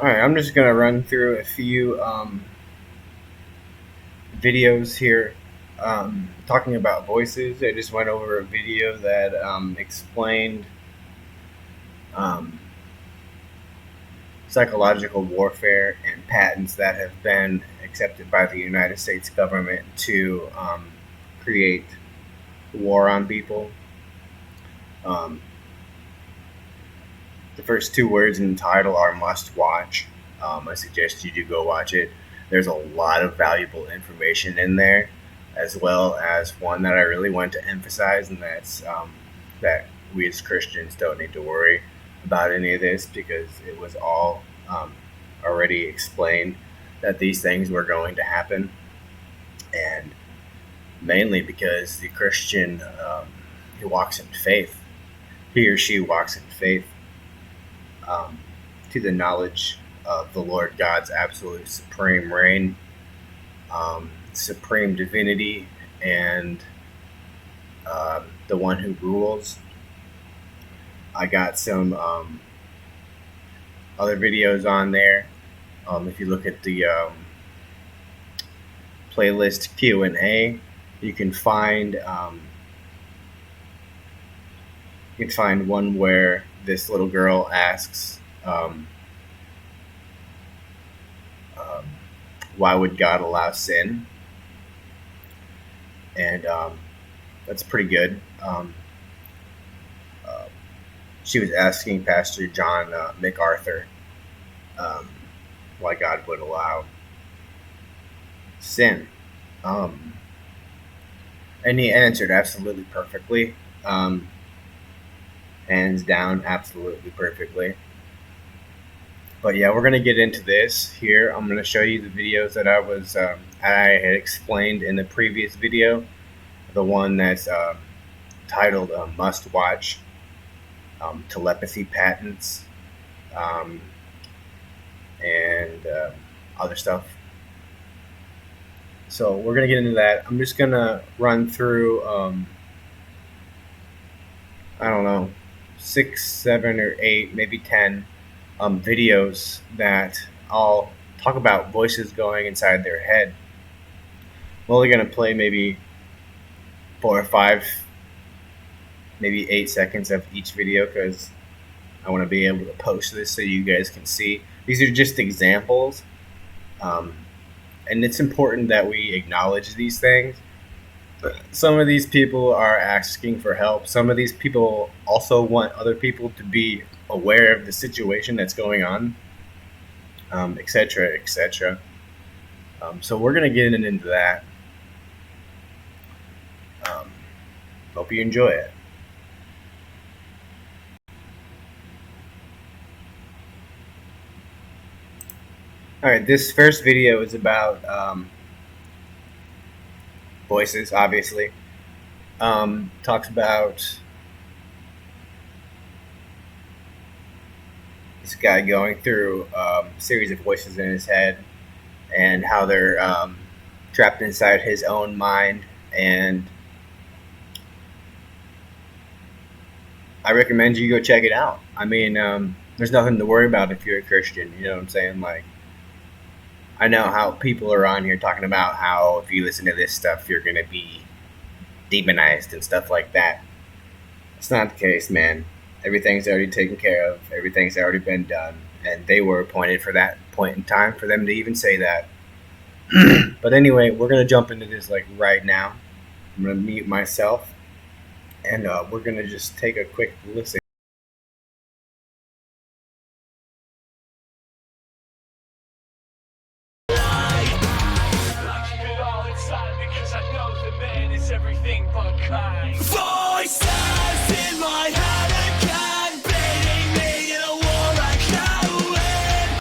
Alright, I'm just gonna run through a few videos here talking about voices. I just went over a video that explained um, psychological warfare and patents that have been accepted by the United States government to create war on people. Um, the first two words in the title are must watch. I suggest you do go watch it. There's a lot of valuable information in there, as well as one that I really want to emphasize, and that's that we as Christians don't need to worry about any of this because it was all already explained that these things were going to happen, and mainly because the Christian who walks in faith, he or she walks in faith um, to the knowledge of the Lord God's absolute supreme reign, supreme divinity, and the one who rules. I got some other videos on there. If you look at the playlist Q&A, you can find one where this little girl asks, why would God allow sin? And that's pretty good. Uh, she was asking Pastor John MacArthur um, why God would allow sin. Um, and he answered absolutely perfectly. Hands down, absolutely perfectly. But yeah, we're gonna get into this here. I'm gonna show you the videos that I had explained in the previous video, the one that's titled "Must Watch," telepathy patents, um, and other stuff. So we're gonna get into that. I'm just gonna run through I don't know, 6, 7, or 8, maybe 10 videos that all talk about voices going inside their head. I'm only going to play maybe 4 or 5, maybe 8 seconds of each video because I want to be able to post this so you guys can see. These are just examples. Um, and it's important that we acknowledge these things. Some of these people are asking for help. Some of these people also want other people to be aware of the situation that's going on, etc., etc. So we're gonna get into that. Um, Hope you enjoy it. All right, this first video is about voices. Obviously, talks about this guy going through a series of voices in his head and how they're trapped inside his own mind. And I recommend you go check it out. I mean, there's nothing to worry about if you're a Christian. You know what I'm saying? Like, I know how people are on here talking about how if you listen to this stuff, you're gonna be demonized and stuff like that. It's not the case, man. Everything's already taken care of. Everything's already been done, and they were appointed for that point in time for them to even say that. But anyway, we're gonna jump into this like right now. I'm gonna mute myself, and we're gonna just take a quick listen. Voices in my head again, beating me in a war I can't win.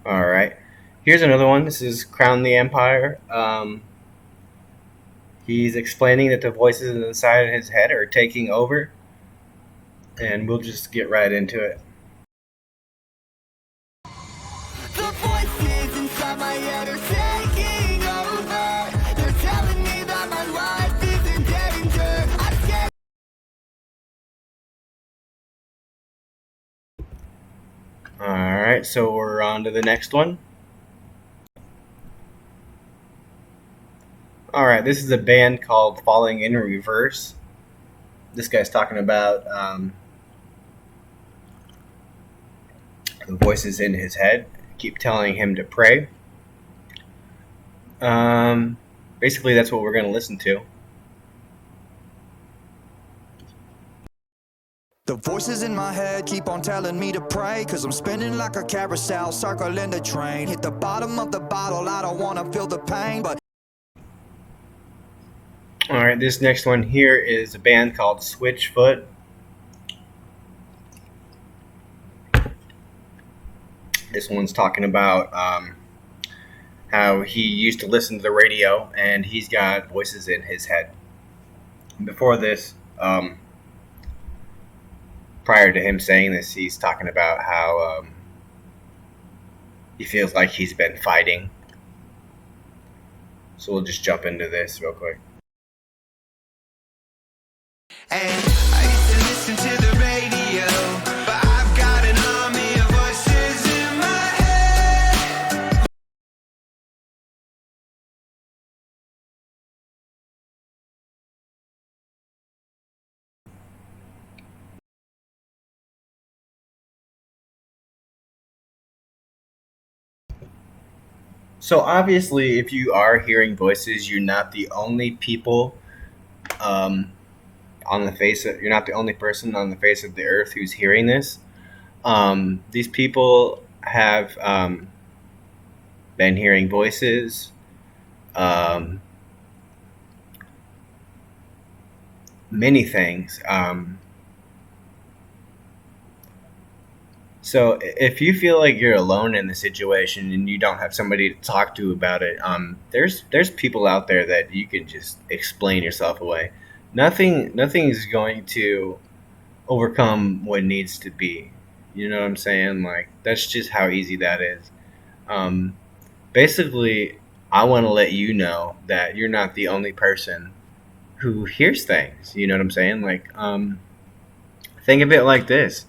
All right, here's another one. This is Crown the Empire. He's explaining that the voices inside his head are taking over, and we'll just get right into it. The voices inside my head are taking over. They're telling me that my life is in danger. I can't right, so we're on to the next one. All right, this is a band called Falling in Reverse. This guy's talking about the voices in his head keep telling him to pray. Um, Basically, that's what we're going to listen to. The voices in my head keep on telling me to pray, 'cause I'm spinning like a carousel, circling the train. Hit the bottom of the bottle, I don't wanna feel the pain, but All right, this next one here is a band called Switchfoot. This one's talking about how he used to listen to the radio and he's got voices in his head. Before this, prior to him saying this, he's talking about how he feels like he's been fighting. So we'll just jump into this real quick. and I used to listen to the radio, but I've got an army of voices in my head. So obviously, if you are hearing voices, you're not the only people um, on the face of. You're not the only person on the face of the earth who's hearing this. These people have been hearing voices. Um, Many things. So if you feel like you're alone in the situation and you don't have somebody to talk to about it, there's people out there that you can just explain yourself away. Nothing is going to overcome what needs to be. You know what I'm saying? Like that's just how easy that is. Um, Basically, I want to let you know that you're not the only person who hears things. You know what I'm saying? Like, think of it like this: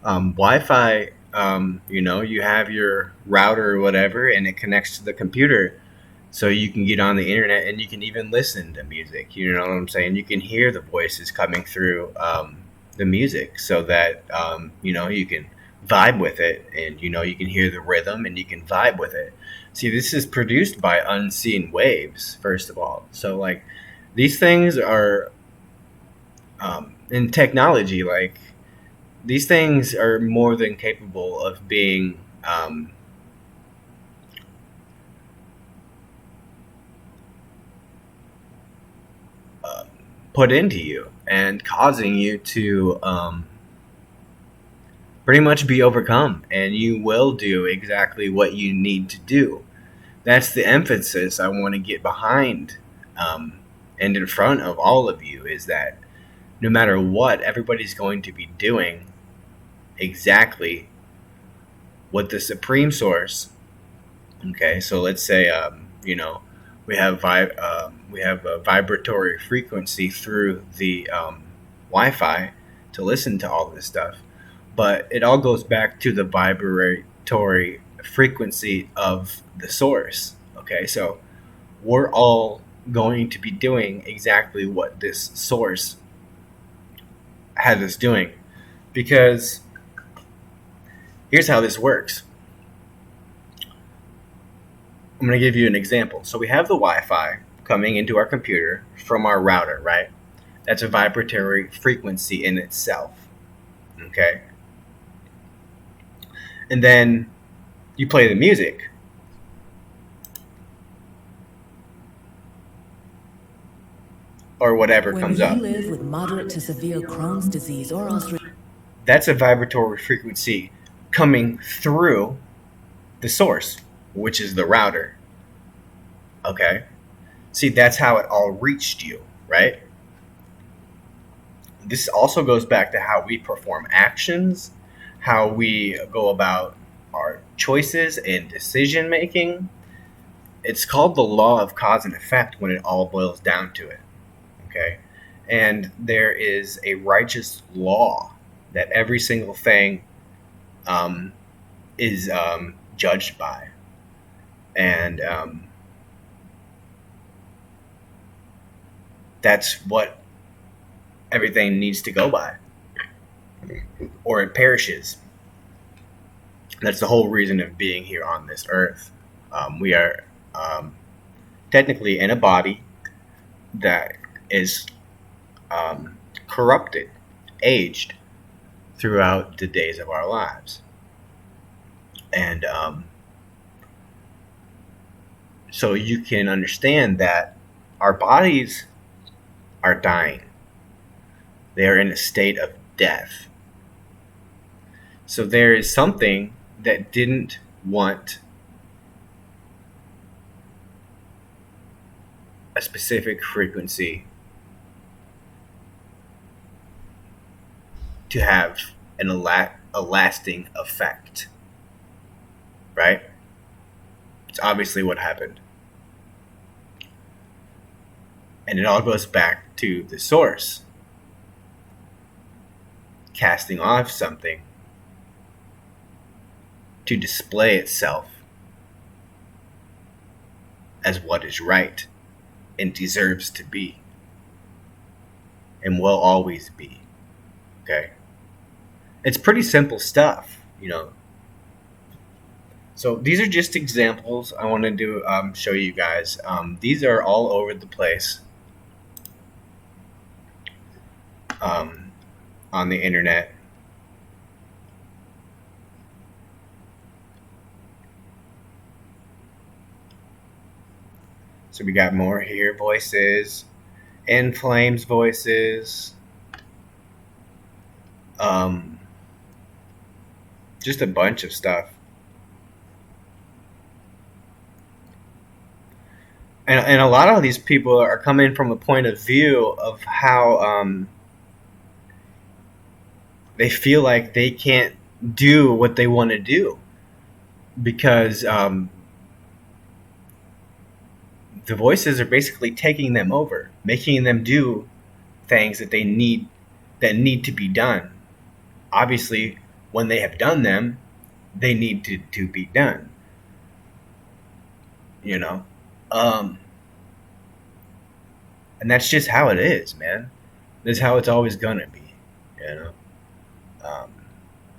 Wi-Fi. You have your router or whatever, and it connects to the computer, so you can get on the internet and you can even listen to music. You know what I'm saying? You can hear the voices coming through the music, so that you can vibe with it, and you can hear the rhythm and you can vibe with it. See, this is produced by unseen waves, first of all. So like these things are in technology, like these things are more than capable of being uh, put into you and causing you to pretty much be overcome, and you will do exactly what you need to do. That's the emphasis I want to get behind and in front of all of you, is that no matter what, everybody's going to be doing exactly what the supreme source. Okay, so let's say we have a vibratory frequency through the Wi-Fi to listen to all this stuff, but it all goes back to the vibratory frequency of the source. Okay, so we're all going to be doing exactly what this source has us doing, because here's how this works. I'm going to give you an example. So we have the Wi-Fi coming into our computer from our router, right? That's a vibratory frequency in itself. Okay. And then you play the music. Or whatever When comes you up. live with moderate to severe Crohn's disease or ulcerative That's a vibratory frequency coming through the source, which is the router. Okay. See, that's how it all reached you, right? This also goes back to how we perform actions, how we go about our choices and decision making. It's called the law of cause and effect when it all boils down to it. Okay. And there is a righteous law that every single thing um, is judged by, and that's what everything needs to go by, or it perishes. That's the whole reason of being here on this earth. We are technically in a body that is corrupted, aged throughout the days of our lives. And so you can understand that our bodies are dying, they are in a state of death. So there is something that didn't want a specific frequency to have a lasting effect, right? It's obviously what happened. And it all goes back to the source casting off something to display itself as what is right and deserves to be and will always be. Okay? It's pretty simple stuff, you know. So these are just examples I wanted to show you guys. These are all over the place on the internet. So we got more here voices, In Flames voices, just a bunch of stuff. And a lot of these people are coming from a point of view of how they feel like they can't do what they want to do because the voices are basically taking them over, making them do things that need to be done. Obviously, when they have done them, they need to be done. You know? And that's just how it is, man. This is how it's always gonna be, you know.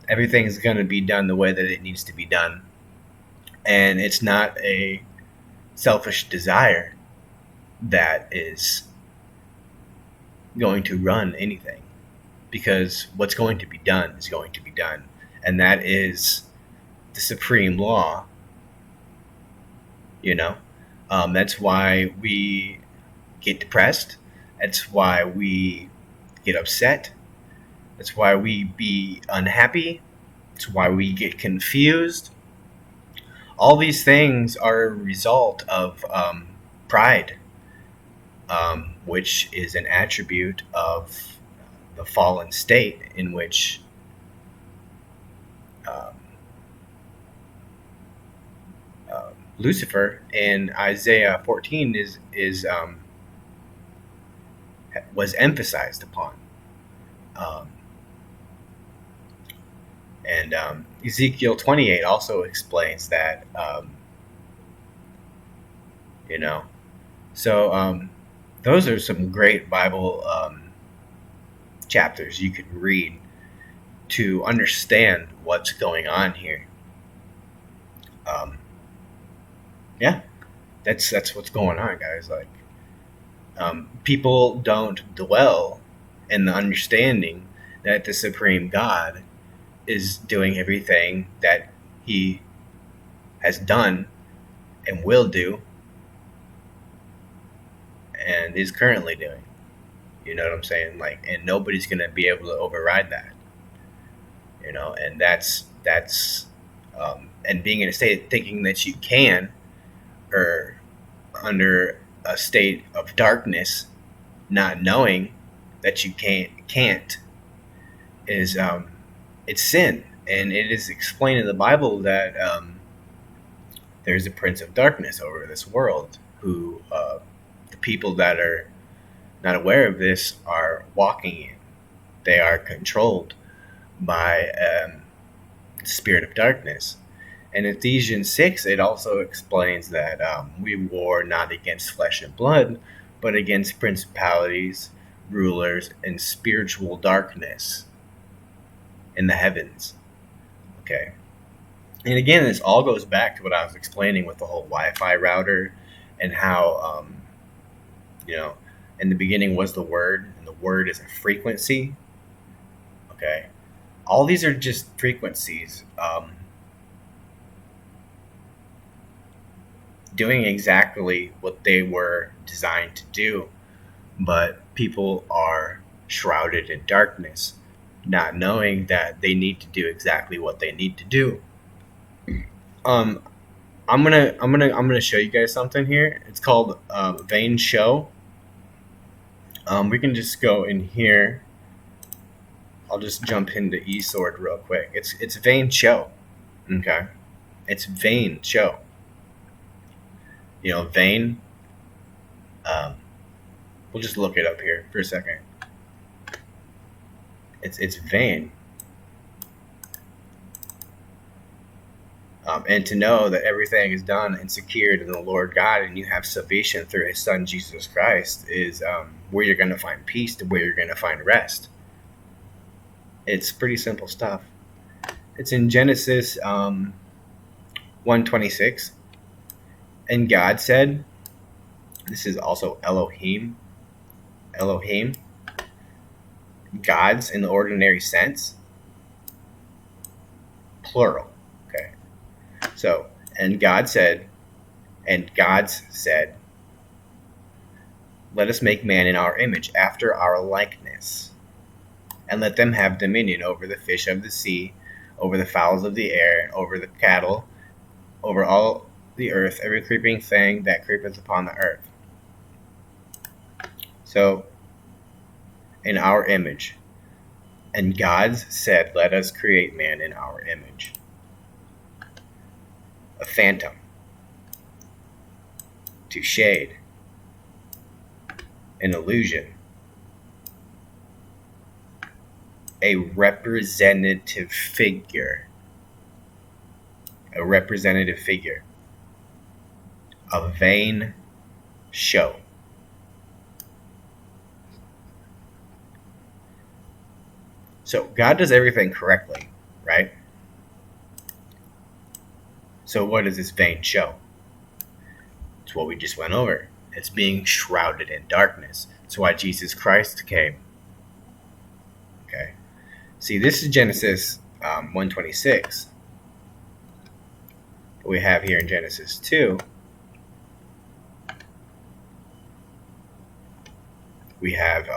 Everything's gonna be done the way that it needs to be done, and it's not a selfish desire that is going to run anything, because what's going to be done is going to be done, and that is the supreme law. You know, that's why we get depressed. That's why we get upset. That's why we be unhappy. That's why we get confused. All these things are a result of pride, which is an attribute of the fallen state in which Lucifer in Isaiah 14 was emphasized upon. And Ezekiel 28 also explains that, you know. So those are some great Bible chapters you could read to understand what's going on here. Yeah, that's what's going on, guys. Like, people don't dwell in the understanding that the Supreme God is doing everything that He has done and will do and is currently doing. You know what I'm saying? Like, and nobody's gonna be able to override that. You know, and that's and being in a state of thinking that you can, or under a state of darkness, not knowing that you can't is it's sin. And it is explained in the Bible that there's a prince of darkness over this world who the people that are not aware of this are walking in. They are controlled by the spirit of darkness, In Ephesians 6, it also explains that we war not against flesh and blood, but against principalities, rulers, and spiritual darkness in the heavens. Okay. And again, this all goes back to what I was explaining with the whole Wi-Fi router and how, in the beginning was the Word, and the Word is a frequency. Okay. All these are just frequencies. Doing exactly what they were designed to do, but people are shrouded in darkness, not knowing that they need to do exactly what they need to do. I'm gonna show you guys something here. It's called Vane Show. We can just go in here. I'll just jump into eSword real quick. It's Vane Show. Okay, it's Vane Show. Vane. We'll just look it up here for a second. It's Vane. And to know that everything is done and secured in the Lord God, and you have salvation through His Son Jesus Christ, is where you're going to find peace, where you're going to find rest. It's pretty simple stuff. It's in Genesis 1:26. And God said, this is also Elohim, gods in the ordinary sense, plural. Okay. So, and gods said, let us make man in our image, after our likeness, and let them have dominion over the fish of the sea, over the fowls of the air, and over the cattle, over all the earth, every creeping thing that creepeth upon the earth. So, in our image. And God said, let us create man in our image. A phantom. To shade. An illusion. A representative figure. A vain show. So God does everything correctly, right? So what is this vain show? It's what we just went over. It's being shrouded in darkness. That's why Jesus Christ came. Okay. See, this is Genesis 1:26. We have here in Genesis 2. We have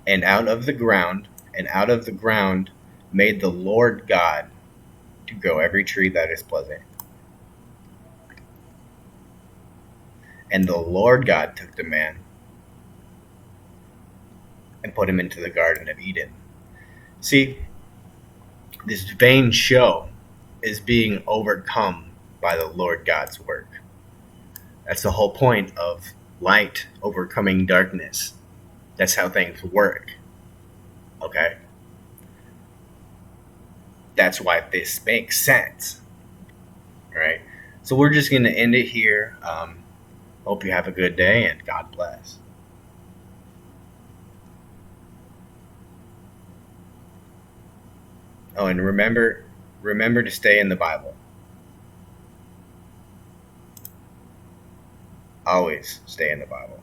and out of the ground made the Lord God to grow every tree that is pleasant. And the Lord God took the man and put him into the Garden of Eden. See, this vain show is being overcome by the Lord God's work. That's the whole point of light overcoming darkness. That's how things work. Okay? That's why this makes sense. Alright? So we're just going to end it here. Hope you have a good day, and God bless. Oh, and remember to stay in the Bible. Always stay in the Bible.